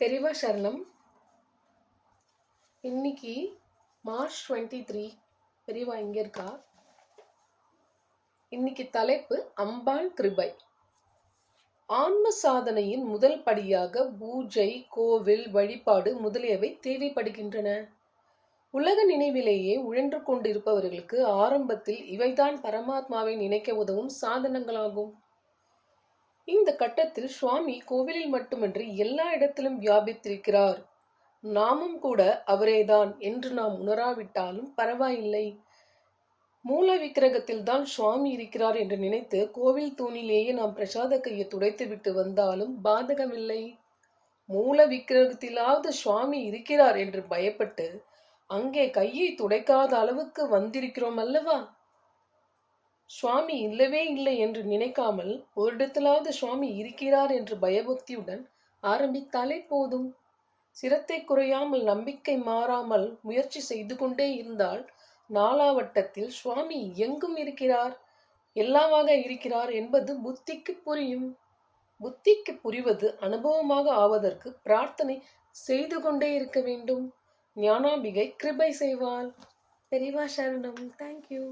பெரியவா சரணம். இன்னைக்கு மார்ச் 23. பெரியவா இங்க இருக்கா? இன்னைக்கு தலைப்பு அம்பாள் கிருபை. ஆன்ம சாதனையின் முதல் படியாக பூஜை, கோவில் வழிபாடு முதலியவை தேவைப்படுகின்றன. உலக நினைவிலேயே உழன்று கொண்டிருப்பவர்களுக்கு ஆரம்பத்தில் இவைதான் பரமாத்மாவை நினைக்க உதவும் சாதனங்களாகும். இந்த கட்டத்தில் சுவாமி கோவிலில் மட்டுமின்றி எல்லா இடத்திலும் வியாபித்திருக்கிறார். நாமும் கூட அவரேதான் என்று நாம் உணராவிட்டாலும் பரவாயில்லை. மூல விக்கிரகத்தில் தான் சுவாமி இருக்கிறார் என்று நினைத்து கோவில் தூணிலேயே நாம் பிரசாத கையை துடைத்து விட்டு வந்தாலும் பாதகமில்லை. மூல விக்கிரகத்திலாவது சுவாமி இருக்கிறார் என்று பயப்பட்டு அங்கே கையை துடைக்காத அளவுக்கு வந்திருக்கிறோம் அல்லவா? சுவாமி இல்லவே இல்லை என்று நினைக்காமல் ஒரு இடத்திலாவது சுவாமி இருக்கிறார் என்று பயபக்தியுடன் ஆரம்பித்தாலே போதும். சிரத்தை குறையாமல் நம்பிக்கை மாறாமல் முயற்சி செய்து கொண்டே இருந்தால் நாலாவட்டத்தில் சுவாமி எங்கும் இருக்கிறார், எல்லாமாக இருக்கிறார் என்பது புத்திக்கு புரியும். புத்திக்கு புரிவது அனுபவமாக ஆவதற்கு பிரார்த்தனை செய்து கொண்டே இருக்க வேண்டும். ஞானாம்பிகை கிருபை செய்வாள். பெரியவா சரணம். தேங்க்யூ.